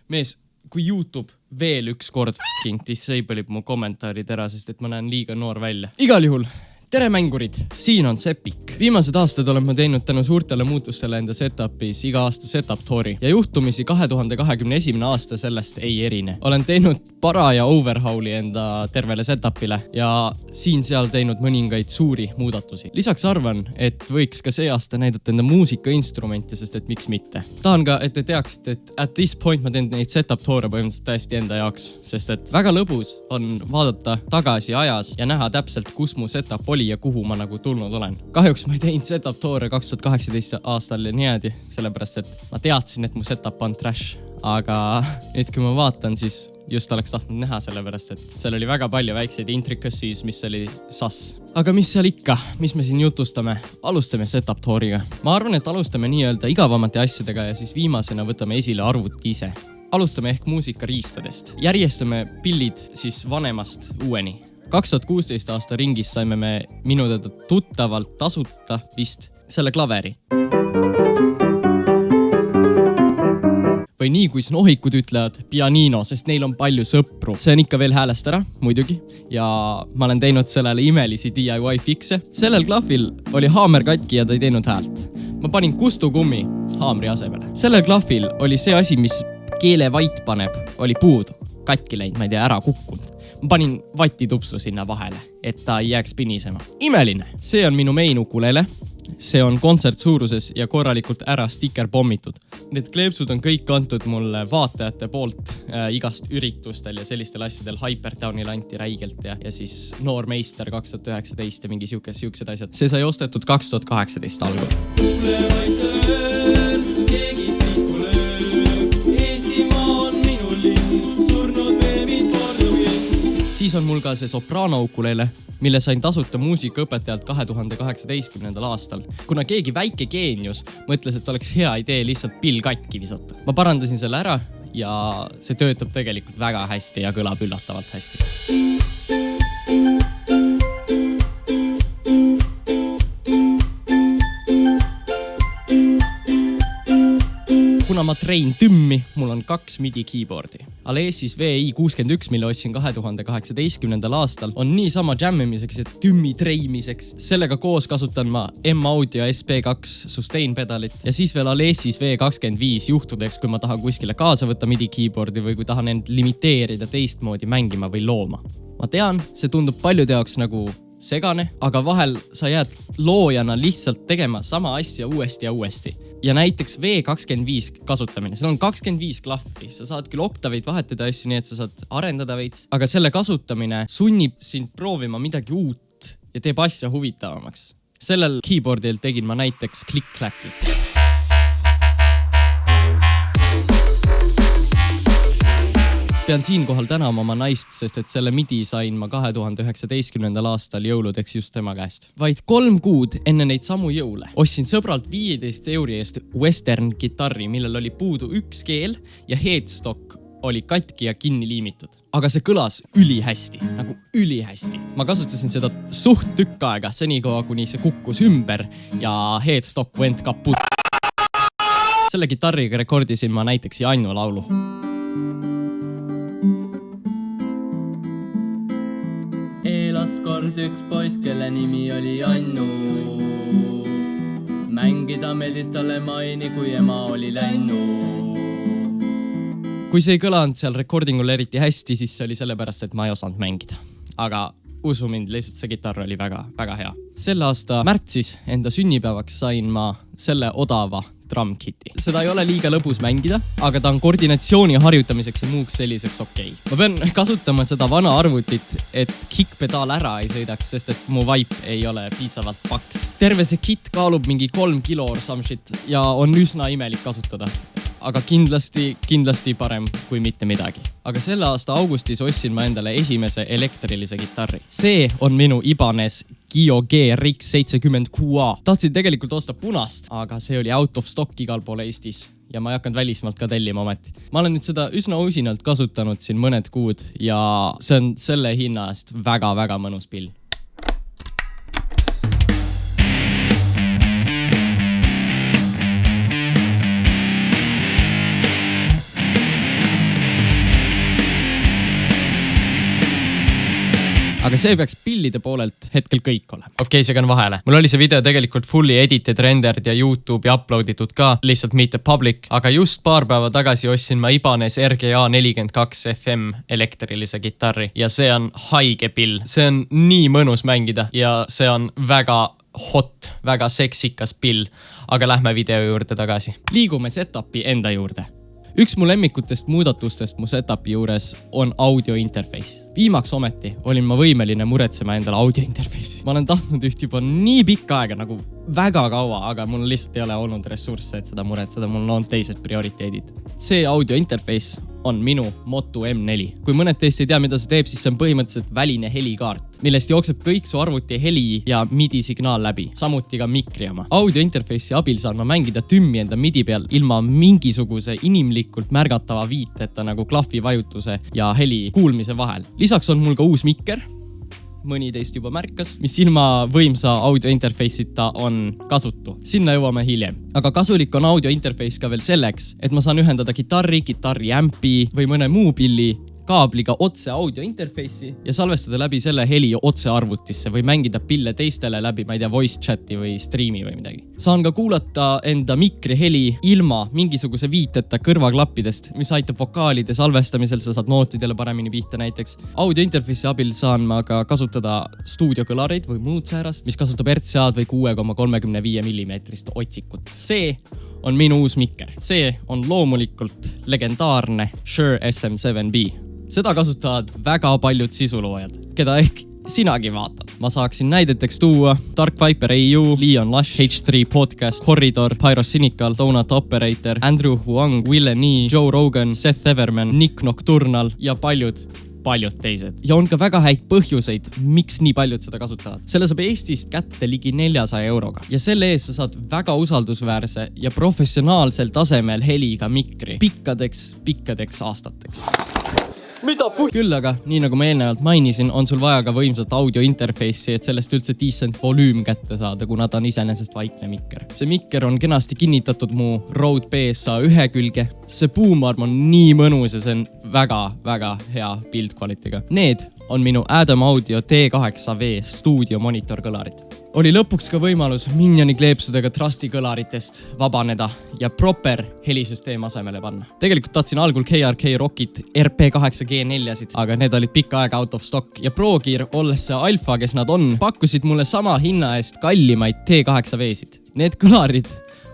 Mees, kui YouTube veel üks kord f***ing disable'ib mu kommentaarid ära, sest et ma näen liiga noor välja. Igal juhul, tere mängurid, siin on Sepik. Viimased aastad olen ma teinud tänu suurtele muutustele enda setupis iga aasta setup touri ja juhtumisi 2021. aasta sellest ei erine. Olen teinud paraja overhauli enda tervele setupile ja siin-seal teinud mõningaid suuri muudatusi. Lisaks arvan, et võiks ka see aasta näidata enda muusikainstrumente, sest et miks mitte. Tahan ka, et te teaksite, et at this point ma teen neid setup toore põhimõtteliselt täiesti enda jaoks, sest et väga lõbus on vaadata tagasi ajas ja näha täpselt, kus mu setup oli ja kuhu ma nagu tulnud olen. Kahjuks ma ei teinud setup toore 2018 aastal ja niimoodi, sellepärast et ma teadsin, et mu setup on trash. Aga nüüd, kui ma vaatan, siis just oleks tahtnud näha sellepärast, et seal oli väga palju väikseid intricacies, mis oli sass. Aga mis seal ikka? Mis me siin jutustame? Alustame setup tooriga. Ma arvan, et alustame nii-öelda igavamate asjadega ja siis viimasena võtame esile arvuti ise. Alustame ehk muusikariistadest. Järjestame pillid siis vanemast uueni. 2016 aasta ringis saime me minu teda tuttavalt tasuta vist selle klaveri. Või nii, kui snohikud ütlevad pianino, sest neil on palju sõpru. See on ikka veel häälest ära, muidugi. Ja ma olen teinud sellele imelisi DIY fixe. Sellel klahvil oli haamer katki ja ta ei teinud häält. Ma panin kustukummi haamri asemele. Sellel klahvil oli see asi, mis keele vait paneb, oli puudu. Katki läinud, ma ei tea, ära kukkunud. Ma panin vatitupsu sinna vahele, et ta ei jääks pinisema. Imeline! See on minu main ukulele. See on kontsert suuruses ja korralikult ära sticker pommitud. Need kleepsud on kõik antud mulle vaatajate poolt igast üritustel ja sellistel asjadel. Hypertownil anti räigelt ja siis Noor meister 2019 ja mingi siukesed asjad. See sai ostetud 2018 algul. Siis on mul ka see soprano ukulele, mille sain tasuta muusikaõpetajalt 2018. aastal. Kuna keegi väike geenius mõtles, et oleks hea idee lihtsalt pill katki visata. Ma parandasin selle ära ja see töötab tegelikult väga hästi ja kõlab üllatavalt hästi. Kuna ma trein tümmi, mul on 2 MIDI keyboardi. Alesis VI61, mille ostsin 2018. aastal, on nii sama jammimiseks ja tümmi treimiseks. Sellega koos kasutan ma M-Audio SP2 sustain pedalit ja siis veel Alesis V25 juhtudeks, kui ma tahan kuskile kaasa võtta MIDI keyboardi või kui tahan end limiteerida teistmoodi mängima või looma. Ma tean, see tundub paljude jaoks nagu segane, aga vahel sa jääd loojana lihtsalt tegema sama asja uuesti ja uuesti. Ja näiteks V25 kasutamine, seal on 25 klahvi, sa saad küll oktaveid vahetada asju, nii et sa saad arendada veits, aga selle kasutamine sunnib sind proovima midagi uut ja teeb asja huvitavamaks. Sellel keyboardil tegin ma näiteks klikk-kläkki. Pean siinkohal tänama oma naist, sest et selle MIDI sain ma 2019. aastal jõuludeks just tema käest. Vaid 3 kuud enne neid samu jõule ostsin sõbralt 15 € eest western gitarri, millel oli puudu üks keel ja headstock oli katki ja kinni liimitud. Aga see kõlas ülihästi, nagu ülihästi. Ma kasutasin seda suht tükk aega, senikoha kuni see kukkus ümber ja headstock went kaput. Selle gitarriga rekordisin ma näiteks Jannu laulu. Eelas kord üks poiss, kelle nimi oli Jannu. Mängida meeldis talle maini, kui ema oli lännu. Kui see ei kõlanud seal recordingul eriti hästi, siis see oli sellepärast, et ma ei osanud mängida. Aga usu mind, lihtsalt see gitarr oli väga, väga hea. Selle aasta märtsis enda sünnipäevaks sain ma selle odava drumkiti. Seda ei ole liiga lõbus mängida, aga ta on koordinatsiooni harjutamiseks ja muuks selliseks okei. Ma pean kasutama seda vana arvutit, et kickpedaal ära ei sõidaks, sest et mu vaip ei ole piisavalt paks. Terve see kit kaalub mingi 3 kilo or some shit ja on üsna imelik kasutada. Aga kindlasti parem kui mitte midagi. Aga selle aasta augustis ostsin ma endale esimese elektrilise gitarri. See on minu Ibanez Gio G RX 70 QA. Tahtsin tegelikult osta punast, aga see oli out of stock igal pool Eestis. Ja ma ei hakanud välismaalt ka tellima ometi. Ma olen nüüd seda üsna usinalt kasutanud siin mõned kuud ja see on selle hinna eest väga-väga mõnus pill. aga see peaks pillide poolelt hetkel kõik olema. Okei, segan vahele. Mul oli see video tegelikult fully edited, rendered ja YouTube'i uploaditud ka, lihtsalt mitte public, aga just paar päeva tagasi ostsin ma Ibanez RGA 42 FM elektrilise kitarri ja see on haige pill. See on nii mõnus mängida ja see on väga hot, väga seksikas pill, aga lähme video juurde tagasi. Liigume setupi enda juurde. Üks mu lemmikutest muudatustest mu setupi juures on audio interface. Viimaks ometi olin ma võimeline muretsema endale audio interface'i. Ma olen tahtnud üht juba nii pikka aega, nagu väga kaua, aga mul lihtsalt ei ole olnud ressursse, et seda muretseda. Mul on teised prioriteedid. See audio interface on minu Moto M4. Kui mõned teist ei tea, mida see teeb, siis see on põhimõtteliselt väline helikaart, millest jookseb kõik su arvuti heli ja MIDI signaal läbi, samuti ka mikri oma. Audio interface'i abil saan ma mängida tümmi enda MIDI peal ilma mingisuguse inimlikult märgatava viiteta nagu klahvi vajutuse ja heli kuulmise vahel. Lisaks on mul ka uus mikker, mõni teist juba märkas, mis ilma võimsa audio interface'ita on kasutu. Sinna jõuame hiljem. Aga kasulik on audio interface ka veel selleks, et ma saan ühendada kitarri ämpi või mõne muu pilli kaabliga otse audio interface'i ja salvestada läbi selle heli otse arvutisse või mängida pille teistele läbi, ma ei tea, voice chati või streami või midagi. Saan ka kuulata enda mikri heli ilma mingisuguse viiteta kõrvaklappidest, mis aitab vokaalide salvestamisel, sa saad nootidele paremini viita näiteks. Audio interface'i abil saan ma ka kasutada stuudiokõlareid või muud säärast, mis kasutab RCA-d või 6,35 mm otsikut. See on minu uus mikker. See on loomulikult legendaarne Shure SM7B. Seda kasutavad väga paljud sisuloojad, keda ehk sinagi vaatad. Ma saaksin näideteks tuua Dark Viper AU, Leon Lush, H3 Podcast, Corridor, Pyrocynical, Donut Operator, Andrew Huang, Will Nee, Joe Rogan, Seth Everman, Nick Nocturnal ja paljud teised. Ja on ka väga häid põhjuseid, miks nii paljud seda kasutavad. Selle saab Eestist kätte ligi 400 euroga ja selle eest sa saad väga usaldusväärse ja professionaalsel tasemel heliga mikri pikkadeks aastateks. Küll aga, nii nagu ma eelnevalt mainisin, on sul vaja ka võimsat audio interface'i, et sellest üldse decent volüüm kätte saada, kuna ta on iseenesest vaikne mikker. See mikker on kenasti kinnitatud mu Rode PSA1 külge. See boom-arm on nii mõnus ja see on väga hea bildkvalitiga. Need on minu Adam Audio T8V stuudio monitorkõlarid. Oli lõpuks ka võimalus Minioni kleepsudega Trusti kõlaritest vabaneda ja proper helisüsteem asemele panna. Tegelikult tahtsin algul KRK Rockit RP8G4-sid, aga need olid pikka aega out of stock ja Progear, olles see alfa, kes nad on, pakkusid mulle sama hinna eest kallimaid T8V-sid. Need kõlarid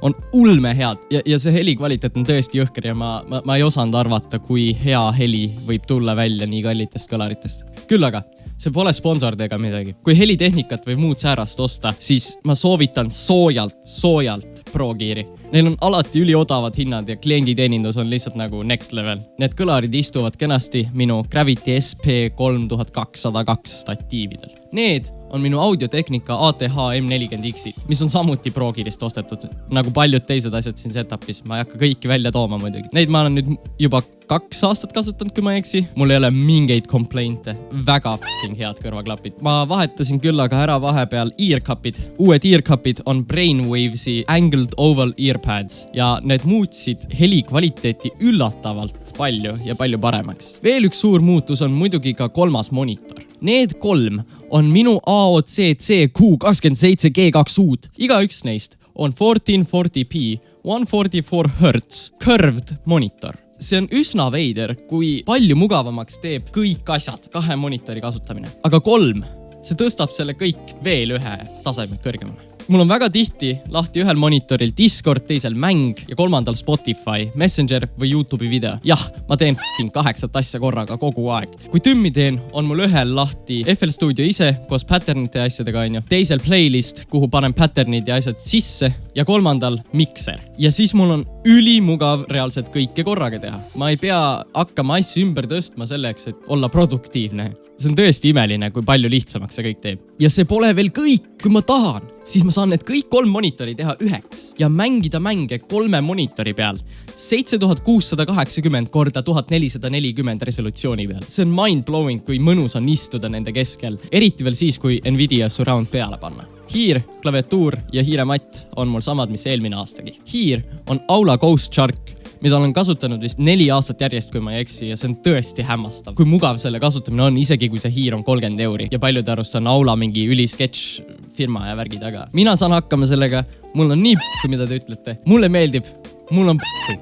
on ulme head ja see heli kvaliteet on tõesti jõhker ja ma ei osanud arvata, kui hea heli võib tulla välja nii kallitest kõlaritest. Küll aga, see pole sponsord ega midagi. Kui helitehnikat või muud säärast osta, siis ma soovitan soojalt Progeari. Neil on alati üliodavad hinnad ja klienditeenindus on lihtsalt nagu next level. Need kõlarid istuvad kenasti minu Gravity SP3202 statiividel. Need on minu audiotehnika ATH M40X-id, mis on samuti Progearist ostetud, nagu paljud teised asjad siin setupis. Ma ei hakka kõiki välja tooma muidugi. Neid ma olen nüüd juba 2 aastat kasutanud, kui ma ei eksi. Mul ei ole mingeid complainte. Väga head kõrvaklapid. Ma vahetasin küll aga ära vahepeal earcupid. Uued earcupid on Brainwaves'i Angled Oval Earpads ja need muutsid heli kvaliteeti üllatavalt palju ja palju paremaks. Veel üks suur muutus on muidugi ka 3. monitor. Need 3 on minu AOC CQ27G2-ud. Igaüks neist on 1440p 144 Hz curved monitor. See on üsna veider, kui palju mugavamaks teeb kõik asjad 2 monitori kasutamine. Aga 3, see tõstab selle kõik veel ühe taseme kõrgemale. Mul on väga tihti lahti ühel monitoril Discord, teisel mäng ja 3. Spotify, Messenger või YouTube'i video. Jah, ma teen 8 asja korraga kogu aeg. Kui tümmi teen, on mul ühel lahti FL Studio ise koos patternite ja asjadega, teisel playlist, kuhu panen patternid ja asjad sisse ja 3. mikser. Ja siis mul on ülimugav reaalselt kõike korraga teha. Ma ei pea hakkama asju ümber tõstma selleks, et olla produktiivne. See on tõesti imeline, kui palju lihtsamaks see kõik teeb. Ja see pole veel kõik. Kui ma tahan, siis ma saan need kõik 3 monitori teha 1 ja mängida mänge 3 monitori peal 7680 korda 1440 resolutsiooni peal. See on mind-blowing, kui mõnus on istuda nende keskel, eriti veel siis, kui Nvidia Surround peale panna. Hiir, klaviatuur ja hiirematt on mul samad, mis eelmine aastagi. Hiir on Aula Ghost Shark, mida olen kasutanud vist 4 aastat järjest, kui ma ei eksi, ja see on tõesti hämmastav. Kui mugav selle kasutamine on, isegi kui see hiir on 30 €. Ja paljude arust on Aula mingi ülisketš firma ja värgi taga. Mina saan hakkama sellega, mul on nii mida te ütlete. Mulle meeldib. Mul on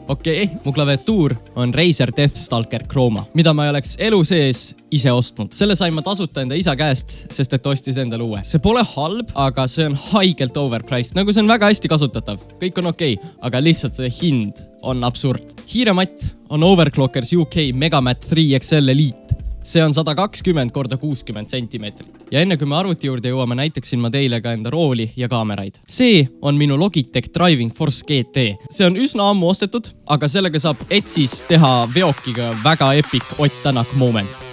okei, mu klaviatuur on Razer Deathstalker Chroma, mida ma ei oleks elu sees ise ostnud. Selle sain ma tasuta enda isa käest, sest et ostis endale uue. See pole halb, aga see on haigelt overpriced. Nagu see on väga hästi kasutatav. Kõik on okei, aga lihtsalt see hind on absurd. Hiirematt on Overclockers UK Megamat 3 XL Elite. See on 120 × 60 centimeetrit. Ja enne kui me arvuti juurde jõuame, näitaksin ma teile ka enda rooli ja kaameraid. See on minu Logitech Driving Force GT. See on üsna ammu ostetud, aga sellega saab Etsis teha veokiga väga epic Ott Tänak moment.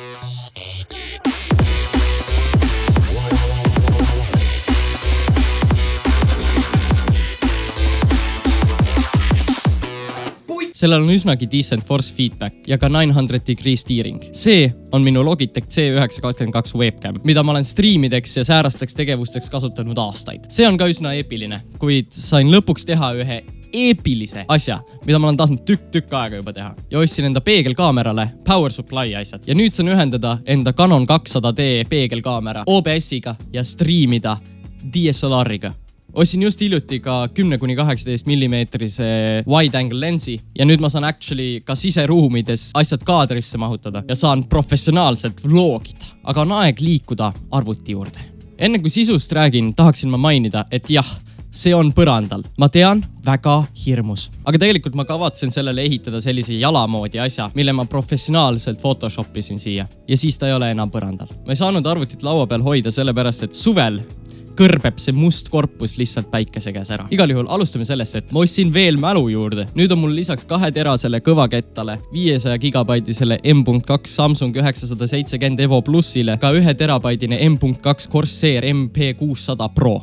Sellel on üsnagi decent force feedback ja ka 900 degree steering. See on minu Logitech C922 webcam, mida ma olen streamideks ja säärasteks tegevusteks kasutanud aastaid. See on ka üsna eepiline, kuid sain lõpuks teha ühe eepilise asja, mida ma olen tahtnud tükk aega juba teha. Ja ostsin enda peegelkaamerale power supply asjad. Ja nüüd saan ühendada enda Canon 200D peegelkaamera OBS-iga ja streamida DSLR-iga. Ostsin just hiljuti ka 10–18 mm wide angle lensi ja nüüd ma saan actually ka siseruumides asjad kaadrisse mahutada ja saan professionaalselt vlogida. Aga on aeg liikuda arvuti juurde. Enne kui sisust räägin, tahaksin ma mainida, et jah, see on põrandal. Ma tean, väga hirmus. Aga tegelikult ma kavatsen sellele ehitada sellise jalamoodi asja, mille ma professionaalselt photoshopisin siia. Ja siis ta ei ole enam põrandal. Ma ei saanud arvutit laua peal hoida sellepärast, et suvel kõrbeb see must korpus lihtsalt päikese käes ära. Igal juhul alustame sellest, et ma ostsin veel mälu juurde. Nüüd on mul lisaks 2 terasele kõvakettale, 500 GB M.2 Samsung 970 Evo Plusile ka 1 terabaidine M.2 Corsair MP600 Pro.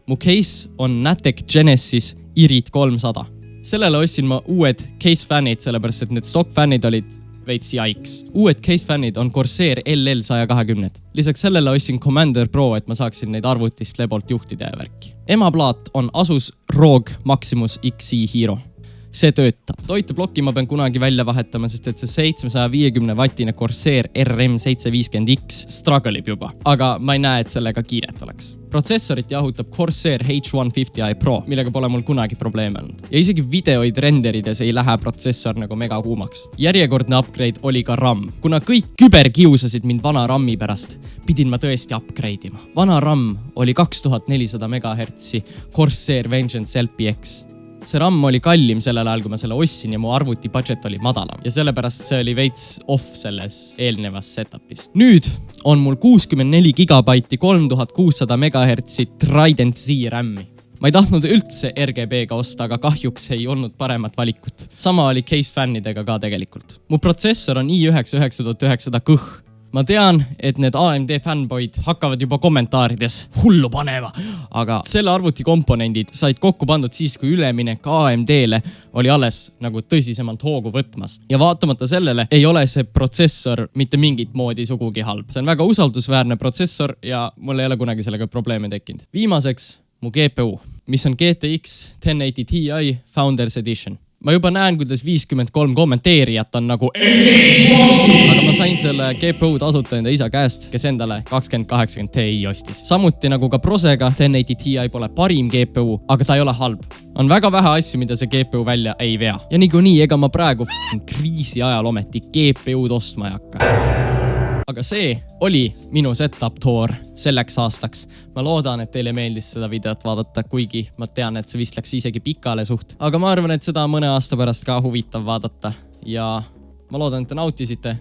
Mu case on Natek Genesis Irit 300. Sellele ostsin ma uued case fännid, sellepärast et need stock fännid olid veits jaiks. Uued case fännid on Corsair LL120. Lisaks sellele ostsin Commander Pro, et ma saaksin neid arvutist lebolt juhtida ja värki. Emaplaat on Asus ROG Maximus XI Hero. See töötab. Toiteblokki ma pean kunagi välja vahetama, sest et see 750-wattine Corsair RM750X struggle'ib juba. Aga ma ei näe, et sellega kiiret oleks. Protsessorit jahutab Corsair H150i Pro, millega pole mul kunagi probleeme olnud. Ja isegi videoid renderides ei lähe protsessor nagu mega kuumaks. Järjekordne upgrade oli ka RAM. Kuna kõik küberkiusasid mind vana RAM-i pärast, pidin ma tõesti upgrade ima. Vana RAM oli 2400 MHz Corsair Vengeance LPX. See RAM oli kallim sellel ajal, kui ma selle ostsin ja mu arvuti budget oli madalam. Ja sellepärast see oli veits off selles eelnevas setupis. Nüüd on mul 64 GB 3600 MHz Trident Z RAM-i. Ma ei tahtnud üldse RGB-ga osta, aga kahjuks ei olnud paremat valikut. Sama oli case fännidega ka tegelikult. Mu protsessor on i9 9900 kõh. Ma tean, et need AMD fanboyd hakkavad juba kommentaarides hullu panema, aga selle arvuti komponendid said kokku pandud siis, kui üleminek AMD-le oli alles nagu tõsisemalt hoogu võtmas. Ja vaatamata sellele ei ole see protsessor mitte mingit moodi sugugi halb. See on väga usaldusväärne protsessor ja mul ei ole kunagi sellega probleeme tekkinud. Viimaseks mu GPU, mis on GTX 1080 Ti Founders Edition. Ma juba näen, kuidas 53 kommenteerijat on nagu aga ma sain selle GPU tasuta enda isa käest, kes endale 2080 Ti ostis. Samuti nagu ka Prosega 1080 Ti pole parim GPU, aga ta ei ole halb. On väga vähe asju, mida see GPU välja ei vea. Ja niikuinii, ega ma praegu kriisi ajal ometi GPU-d ostma ei hakka. Aga see oli minu setup tour selleks aastaks. Ma loodan, et teile meeldis seda videot vaadata, kuigi ma tean, et see vist läks isegi pikale suht. Aga ma arvan, et seda mõne aasta pärast ka huvitav vaadata. Ja ma loodan, et te nautisite.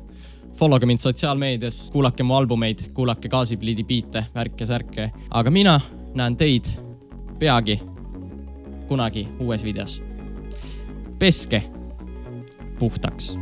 Followge mind sotsiaalmeedias, kuulake mu albumeid, kuulake Gaasipliidi biite, värke, särke. Aga mina näen teid peagi kunagi uues videos. Peske puhtaks.